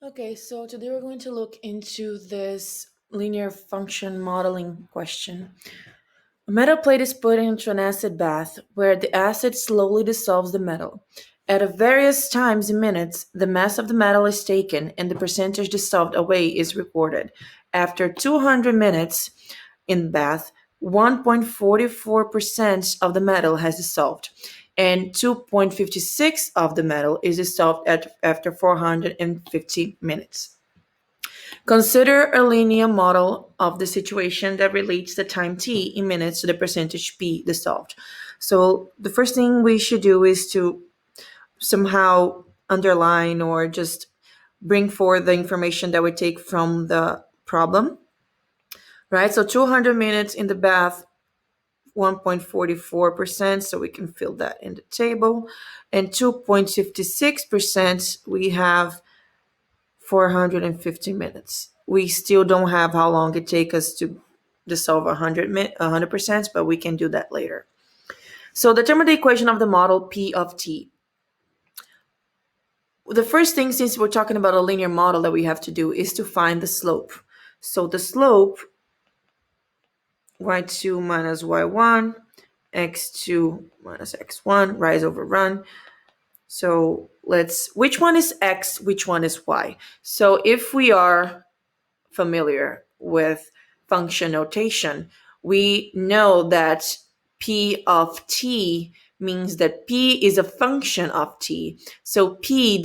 Okay, so today we're going to look into this linear function modeling question. A metal plate is put into an acid bath where the acid slowly dissolves the metal. At various times in minutes, the mass of the metal is taken and the percentage dissolved away is recorded. After 200 minutes in the bath, 1.44% of the metal has dissolved, and 2.56 of the metal is dissolved after 450 minutes. Consider a linear model of the situation that relates the time t in minutes to the percentage p dissolved. So the first thing we should do is to somehow underline or just bring forward the information that we take from the problem, right? So 200 minutes in the bath, 1.44%, so we can fill that in the table. And 2.56%, we have 450 minutes. We still don't have how long it takes us to dissolve 100%, but we can do that later. So determine the equation of the model P of t. The first thing, since we're talking about a linear model, that we have to do is to find the slope. So the slope, y2 minus y1, x2 minus x1, rise over run. So which one is x, which one is y? So if we are familiar with function notation, we know that P of t means that P is a function of t. So P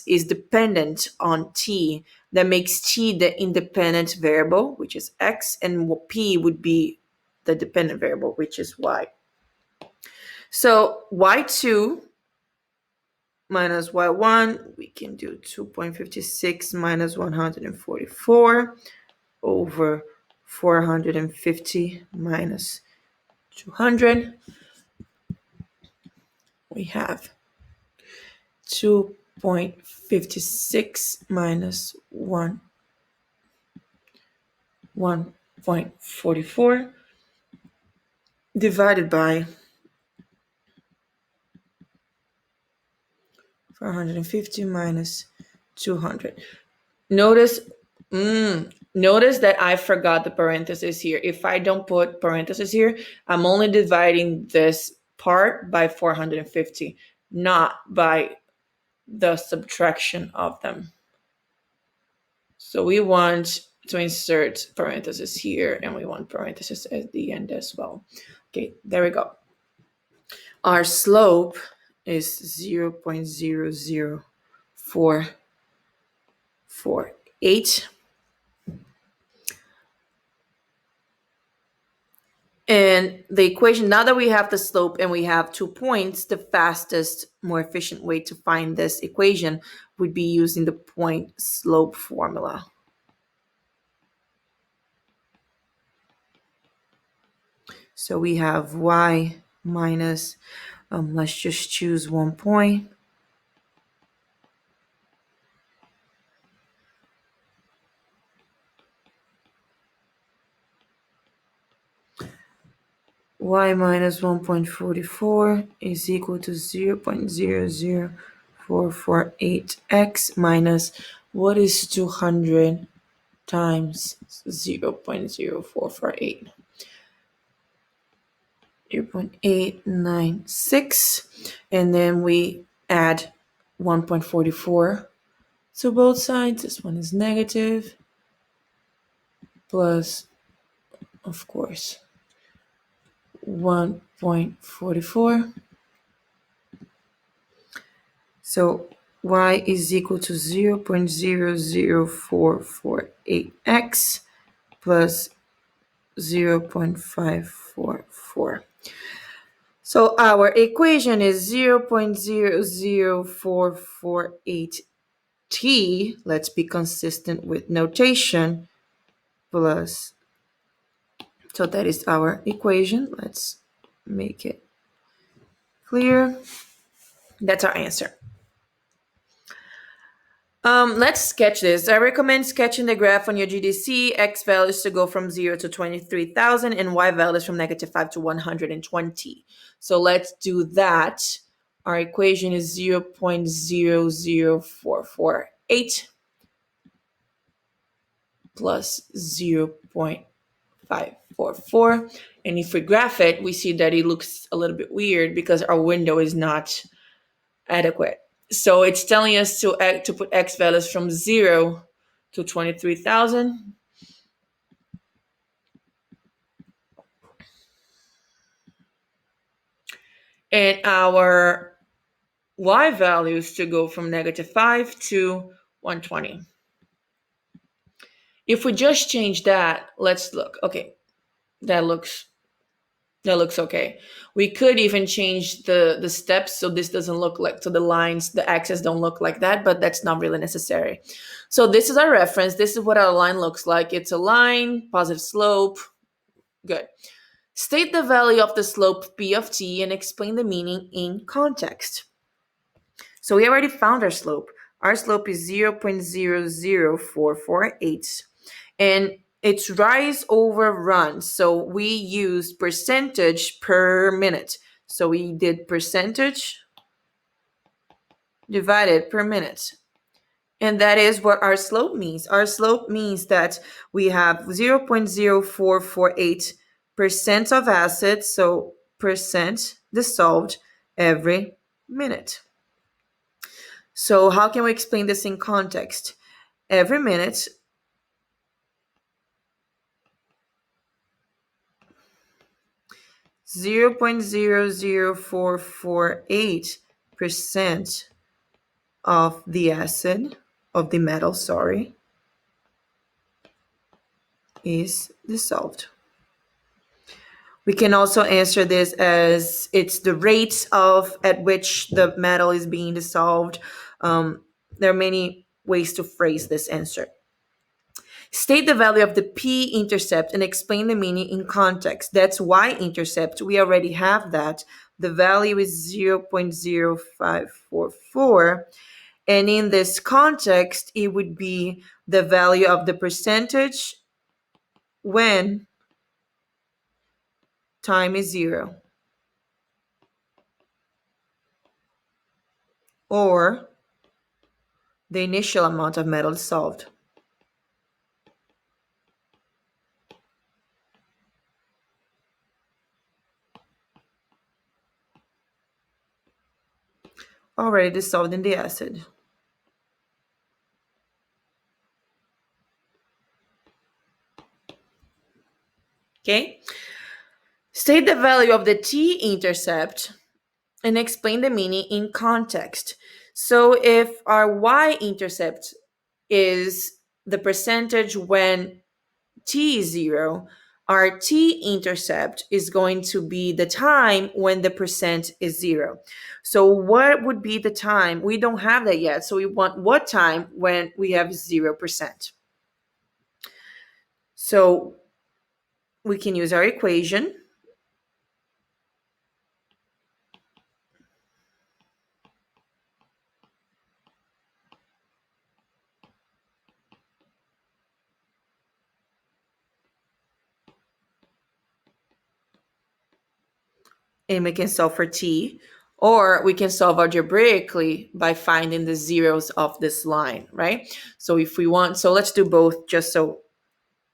is dependent on t. That makes t the independent variable, which is x, and P would be the dependent variable, which is y. So y2 minus y1, we can do 2.56 minus 144 over 450 minus 200. We have 2.56 minus 1.44 divided by 450 minus 200. Notice that I forgot the parentheses here. If I don't put parentheses here, I'm only dividing this part by 450, not by the subtraction of them. So we want to insert parentheses here, and we want parentheses at the end as well. Okay, there we go. Our slope is 0.00448. And the equation, now that we have the slope and we have 2 points, the fastest, more efficient way to find this equation would be using the point slope formula. So we have y minus, let's just choose 1 point. Y minus 1.44 is equal to 0.00448x minus, what is 200 times 0.0448? 0.896, and then we add 1.44 to both sides. This one is negative, plus, of course, 1.44. So y is equal to 0.00448x plus 0.544. So our equation is 0.00448t, let's be consistent with notation, plus, so that is our equation. Let's make it clear. That's our answer. Let's sketch this. I recommend sketching the graph on your GDC. X values to go from 0 to 23,000 and Y values from -5 to 120. So let's do that. Our equation is 0.00448. plus 0.544. And if we graph it, we see that it looks a little bit weird because our window is not adequate. So it's telling us to put x values from 0 to 23,000. And our y values to go from -5 to 120. If we just change that, let's look. Okay, that looks okay. We could even change the steps so this doesn't look like, so the lines, the axes don't look like that, but that's not really necessary. So this is our reference. This is what our line looks like. It's a line, positive slope. Good. State the value of the slope p of t and explain the meaning in context. So we already found our slope. Our slope is 0.00448. And it's rise over run. So we use percentage per minute. So we did percentage divided per minute. And that is what our slope means. Our slope means that we have 0.0448% of acid, so percent dissolved every minute. So how can we explain this in context? Every minute, 0.00448% of the acid, of the metal, is dissolved. We can also answer this as it's the rate at which the metal is being dissolved. There are many ways to phrase this answer. State the value of the p-intercept and explain the meaning in context. That's y-intercept. We already have that. The value is 0.0544. And in this context, it would be the value of the percentage when time is 0. Or the initial amount of metal dissolved. Already dissolved in the acid. Okay? State the value of the t-intercept and explain the meaning in context. So if our y-intercept is the percentage when t is 0, our t-intercept is going to be the time when the percent is 0. So what would be the time? We don't have that yet. So we want what time when we have 0%. So we can use our equation. And we can solve for t, or we can solve algebraically by finding the zeros of this line, right? So if we want, so let's do both just so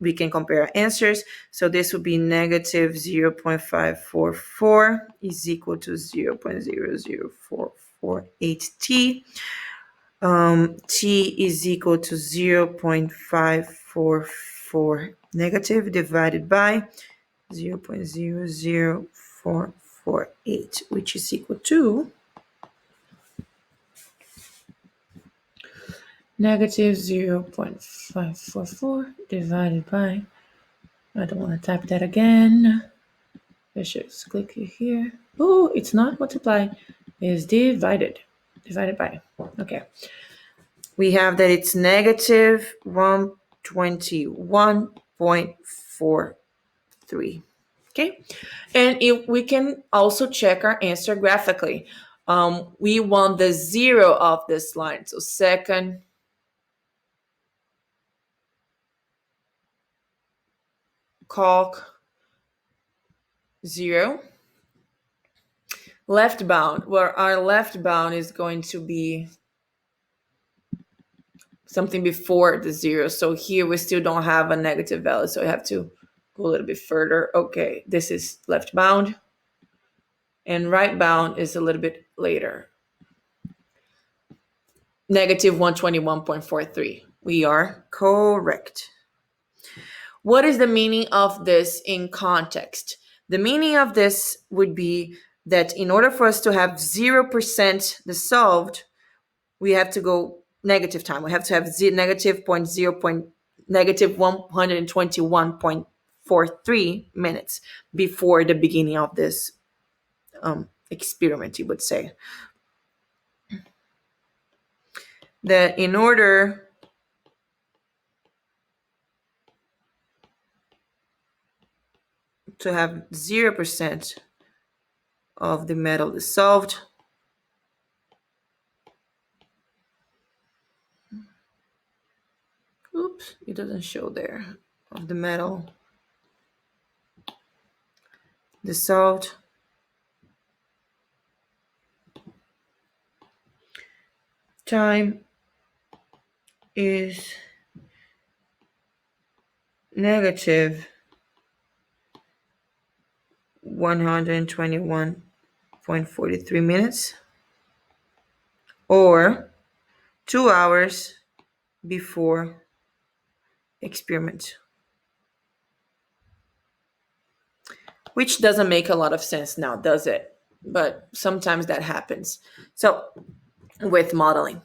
we can compare our answers. So this would be negative 0.544 is equal to 0.00448 t. T is equal to 0.544 negative divided by 0.00448, which is equal to negative 0.544 divided by, I don't want to type that again. Let's just click here. Oh, it's not multiply, it's divided by. Okay. We have that it's negative 121.43. Okay. And we can also check our answer graphically. We want the 0 of this line. So second calc 0. Left bound, where our left bound is going to be something before the 0. So here we still don't have a negative value. So I have to go a little bit further. Okay, this is left bound. And right bound is a little bit later. Negative 121.43. We are correct. What is the meaning of this in context? The meaning of this would be that in order for us to have 0% dissolved, we have to go negative time. We have to have negative 121.43 minutes before the beginning of this experiment, you would say. That in order to have 0% of the metal dissolved, oops, it doesn't show there, of the metal dissolved, time is negative 121.43 minutes, or 2 hours before experiment. Which doesn't make a lot of sense now, does it? But sometimes that happens. So, with modeling,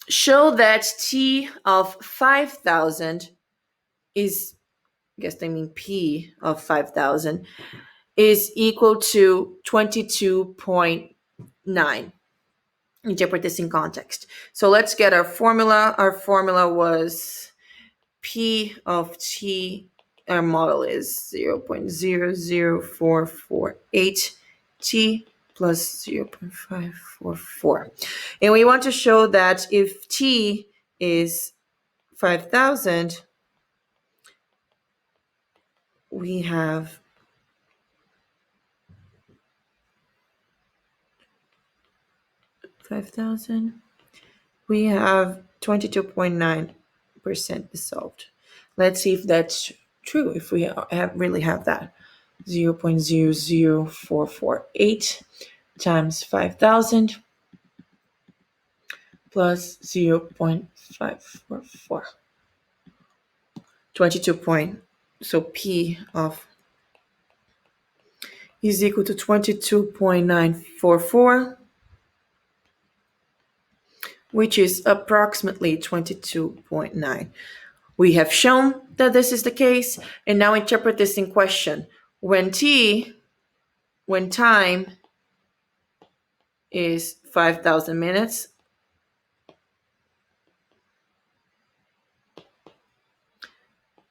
show that T of 5,000 is, I guess they mean P of 5,000, is equal to 22.9. Interpret this in context. So let's get our formula. Our formula was P of T, our model is 0.00448 T plus 0.544. And we want to show that if T is 5,000, we have 5,000. We have 22.9% dissolved. Let's see if that's true, if we really have that. 0.00448 times 5,000 plus 0.544. 22 so P of is equal to 22.944, which is approximately 22.9. We have shown that this is the case, and now interpret this in question. When time is 5,000 minutes,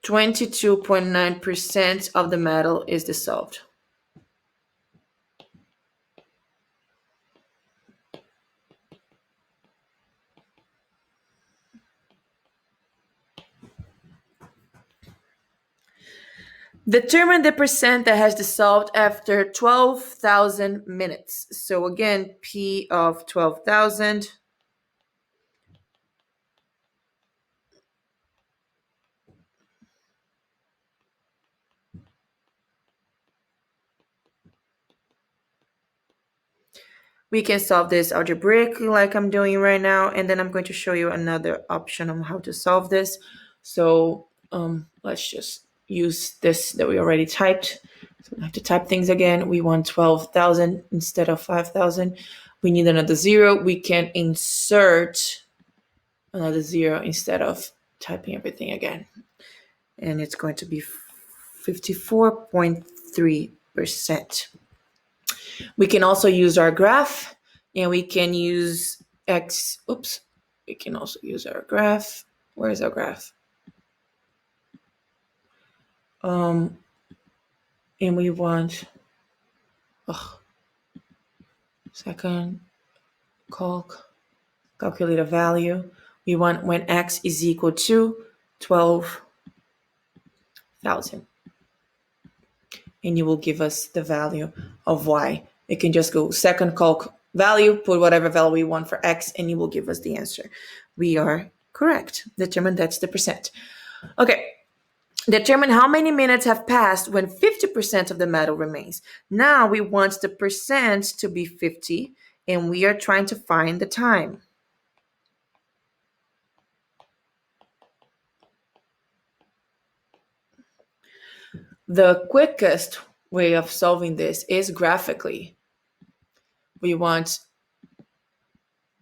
(22.9% of the metal is dissolved. Determine the percent that has dissolved after 12,000 minutes. So again, P of 12,000 we can solve this algebraically like I'm doing right now, and then I'm going to show you another option on how to solve this. So let's just use this that we already typed. So I have to type things again. We want 12,000 instead of 5,000. We need another 0. We can insert another 0 instead of typing everything again. And it's going to be 54.3%. We can also use our graph, and we can use X. Oops. We can also use our graph. Where is our graph? And we want, second, calculate a value. We want when X is equal to 12,000. And you will give us the value of Y. You can just go second calc value, put whatever value we want for x, and it will give us the answer. We are correct. Determine that's the percent. Okay. Determine how many minutes have passed when 50% of the metal remains. Now we want the percent to be 50, and we are trying to find the time. The quickest way of solving this is graphically. We want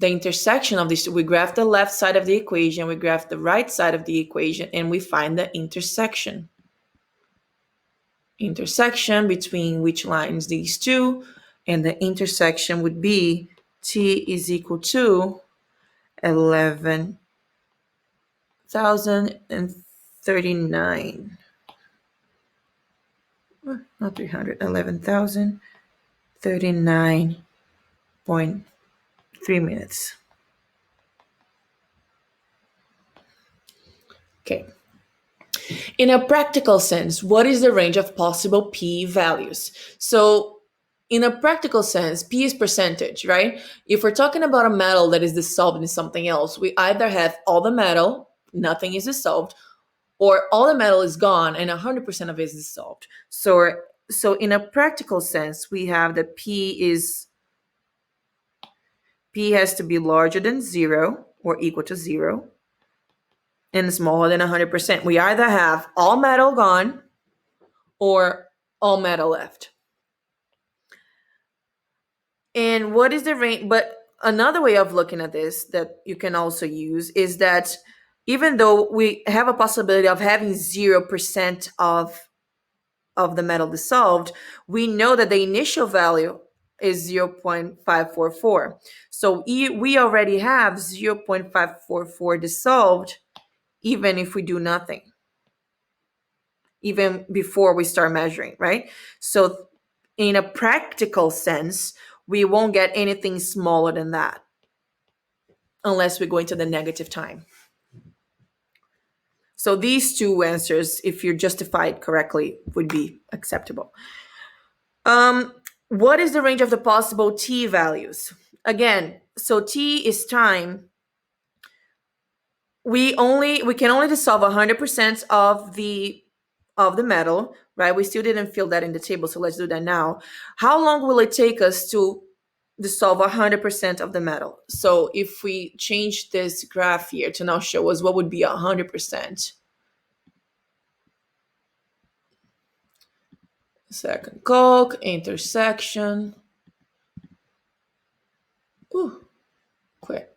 the intersection of these. We graph the left side of the equation, we graph the right side of the equation, and we find the intersection. Intersection between which lines? These two, and the intersection would be t is equal to 11,039. Not 300, 11,039.3 minutes. Okay. In a practical sense, what is the range of possible p values? So in a practical sense, p is percentage, right? If we're talking about a metal that is dissolved in something else, we either have all the metal, nothing is dissolved, or all the metal is gone and 100% of it is dissolved. So in a practical sense, we have that p has to be larger than 0 or equal to 0 and smaller than 100%. We either have all metal gone or all metal left. And what is the range? But another way of looking at this that you can also use is that even though we have a possibility of having 0% of the metal dissolved, we know that the initial value is 0.544. So we already have 0.544 dissolved even if we do nothing, even before we start measuring, right? So in a practical sense, we won't get anything smaller than that unless we go into the negative time. So these two answers, if you're justified correctly, would be acceptable. What is the range of the possible t values? Again, so t is time. We can only dissolve 100% of the metal, right? We still didn't fill that in the table, so let's do that now. How long will it take us to dissolve 100% of the metal? So if we change this graph here to now show us what would be 100%. Second calc, intersection. Ooh, quick.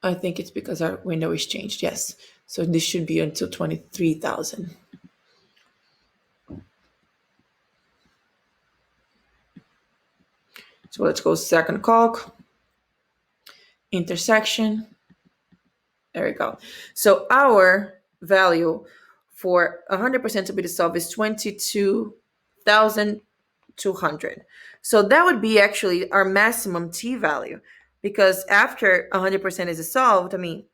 I think it's because our window is changed, yes. So this should be until 23,000. So let's go second calc, intersection. There we go. So our value for 100% to be dissolved is 22,200. So that would be actually our maximum t value, because after 100% is dissolved, I mean,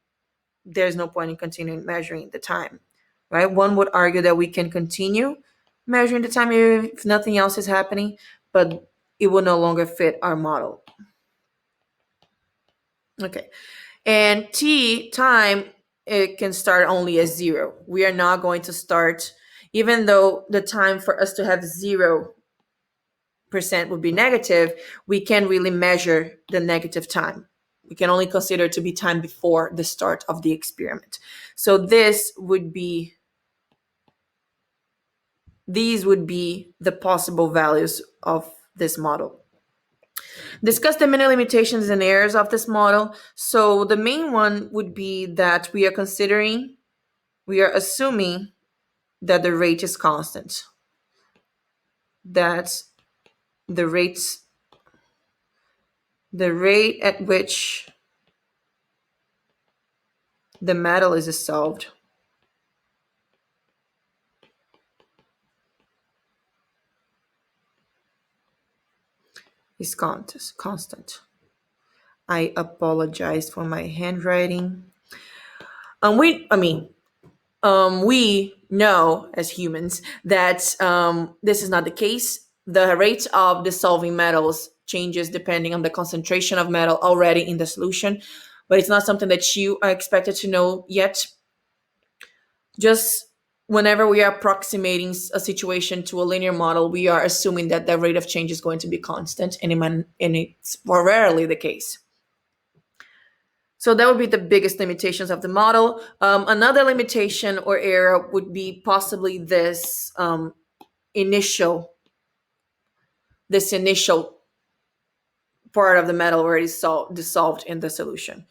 there's no point in continuing measuring the time, right? One would argue that we can continue measuring the time if nothing else is happening, but it will no longer fit our model. Okay. And t, time, it can start only as 0. We are not going to start, even though the time for us to have 0% would be negative, we can't really measure the negative time. We can only consider it to be time before the start of the experiment. So these would be the possible values of this model. Discuss the many limitations and errors of this model. So the main one would be that we are assuming that the rate is constant. That the rate at which the metal is dissolved is constant. I apologize for my handwriting. We know as humans that this is not the case. the rate of dissolving metals changes depending on the concentration of metal already in the solution, but it's not something that you are expected to know yet. Just whenever we are approximating a situation to a linear model, we are assuming that the rate of change is going to be constant, and it's rarely the case. So that would be the biggest limitations of the model. Another limitation or error would be possibly initial this initial part of the metal already dissolved in the solution,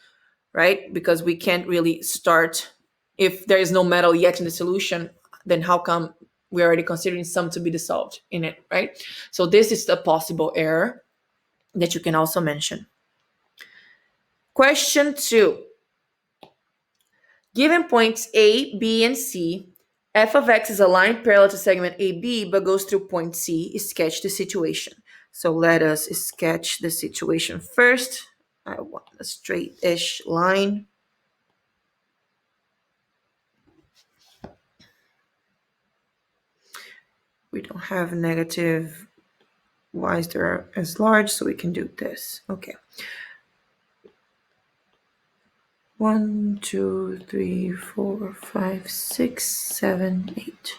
right? Because we can't really start if there is no metal yet in the solution. Then how come we're already considering some to be dissolved in it, right? So this is a possible error that you can also mention. Question 2. Given points A, B, and C, f of x is a line parallel to segment AB but goes through point C. Sketch the situation. So let us sketch the situation first. I want a straight-ish line. We don't have negative y's that are as large, so we can do this. Okay. 1, 2, 3, 4, 5, 6, 7, 8.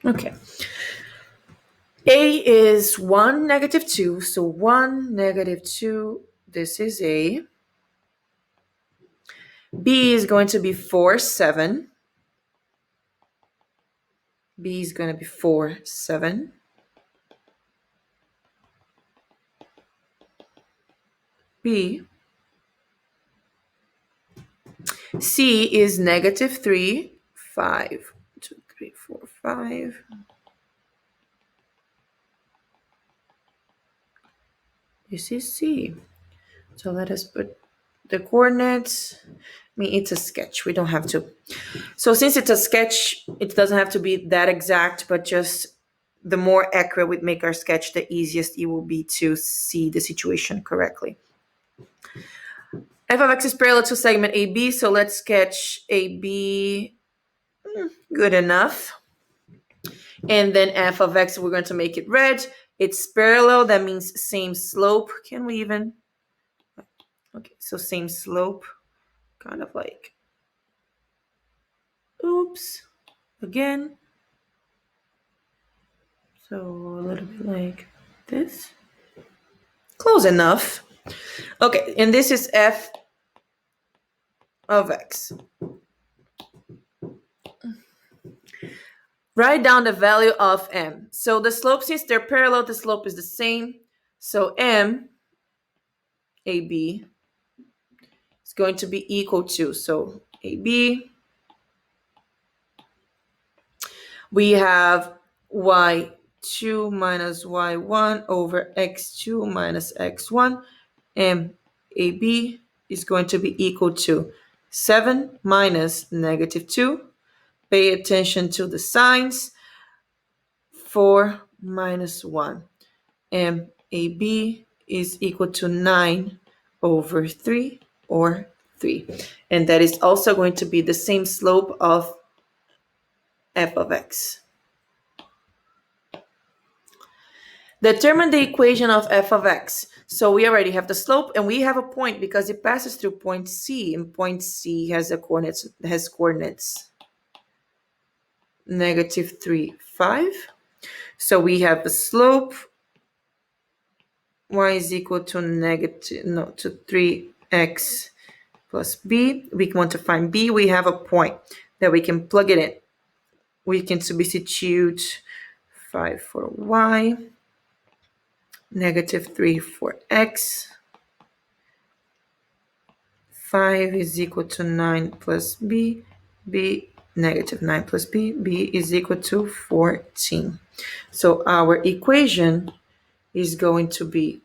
Okay. A is 1, negative 2. So 1, negative 2, this is A. B is going to be 4, 7. B is going to be 4, 7. B. C is negative 3, 5. 2, 3, 4, 5. This is C. So let us put the coordinates. I mean, it's a sketch. We don't have to. So since it's a sketch, it doesn't have to be that exact, but just the more accurate we make our sketch, the easiest it will be to see the situation correctly. F of x is parallel to segment AB, so let's sketch AB. Good enough. And then f of x, we're going to make it red. It's parallel, that means same slope. Can we even? Okay, so same slope, kind of like, oops, again. So a little bit like this. Close enough. Okay, and this is f of x. Write down the value of m. So the slope, since they're parallel, the slope is the same. So m, AB, is going to be equal to, so AB, we have y2 minus y1 over x2 minus x1, and AB is going to be equal to 7 minus negative 2. Pay attention to the signs. 4 minus 1. And AB is equal to 9 over 3, or 3. And that is also going to be the same slope of f of x. Determine the equation of f of x. So we already have the slope and we have a point because it passes through point C, and point C has coordinates negative 3, 5. So we have the slope y is equal to to 3x plus b. We want to find b. We have a point that we can plug it in. We can substitute 5 for y, negative 3 for x. 5 is equal to 9 plus b. B, negative 9 plus b. B is equal to 14. So our equation is going to be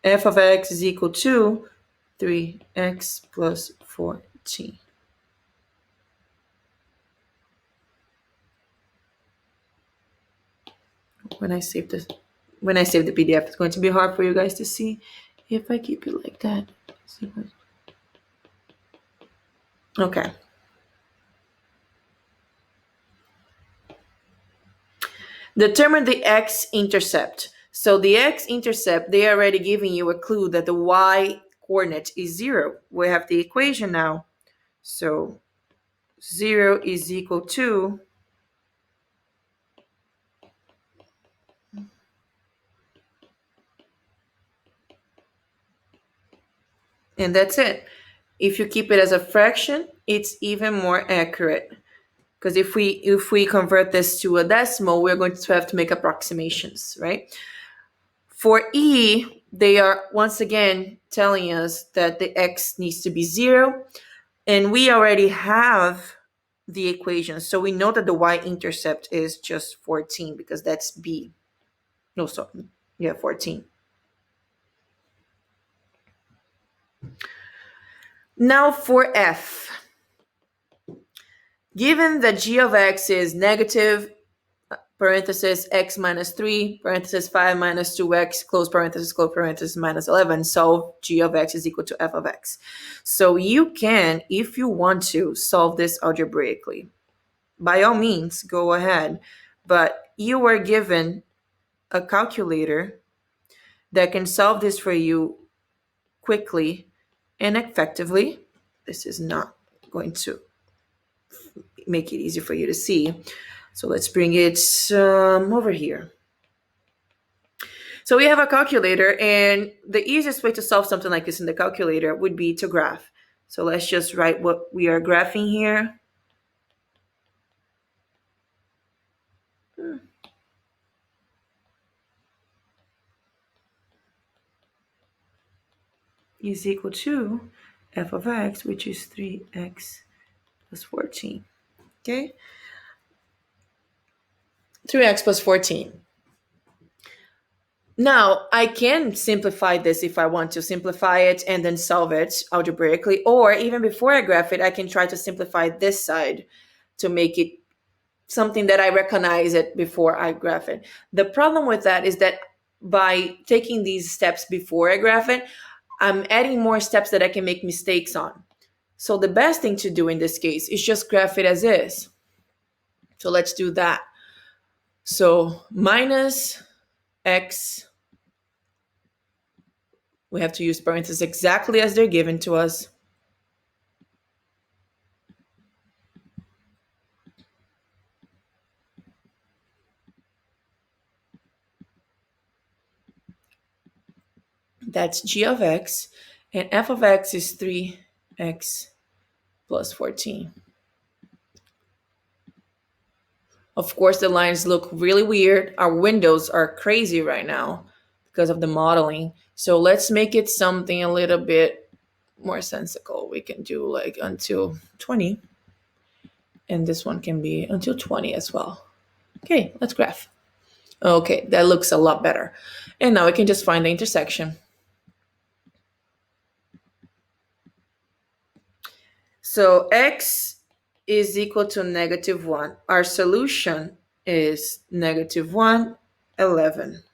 f of x is equal to 3x plus 14. When I save this, when I save the PDF, it's going to be hard for you guys to see if I keep it like that. Okay. Determine the x-intercept. So the x-intercept, they are already giving you a clue that the y-coordinate is 0. We have the equation now. So 0 is equal to, and that's it. If you keep it as a fraction, it's even more accurate. Because if we convert this to a decimal, we're going to have to make approximations, right? For E, they are once again telling us that the x needs to be 0, and we already have the equation. So we know that the y-intercept is just 14 because that's B. No, sorry. Yeah, 14. Now for F. Given that g of x is negative, parenthesis x minus 3, parenthesis 5 minus 2x, close parenthesis, minus 11, solve g of x is equal to f of x. So you can, if you want to, solve this algebraically. By all means, go ahead. But you were given a calculator that can solve this for you quickly and effectively. This is not going to make it easy for you to see. So let's bring it over here. So we have a calculator, and the easiest way to solve something like this in the calculator would be to graph. So let's just write what we are graphing here. Is equal to f of x, which is 3x plus 14. Okay? 3x plus 14. Now, I can simplify this if I want to simplify it and then solve it algebraically, or even before I graph it, I can try to simplify this side to make it something that I recognize it before I graph it. The problem with that is that by taking these steps before I graph it, I'm adding more steps that I can make mistakes on. So the best thing to do in this case is just graph it as is. So let's do that. So minus x, we have to use parentheses exactly as they're given to us. That's g of x, and f of x is 3x plus 14. Of course, the lines look really weird. Our windows are crazy right now because of the modeling. So let's make it something a little bit more sensical. We can do like until 20. And this one can be until 20 as well. Okay, let's graph. Okay, that looks a lot better. And now we can just find the intersection. So x is equal to -1. Our solution is -1, 11.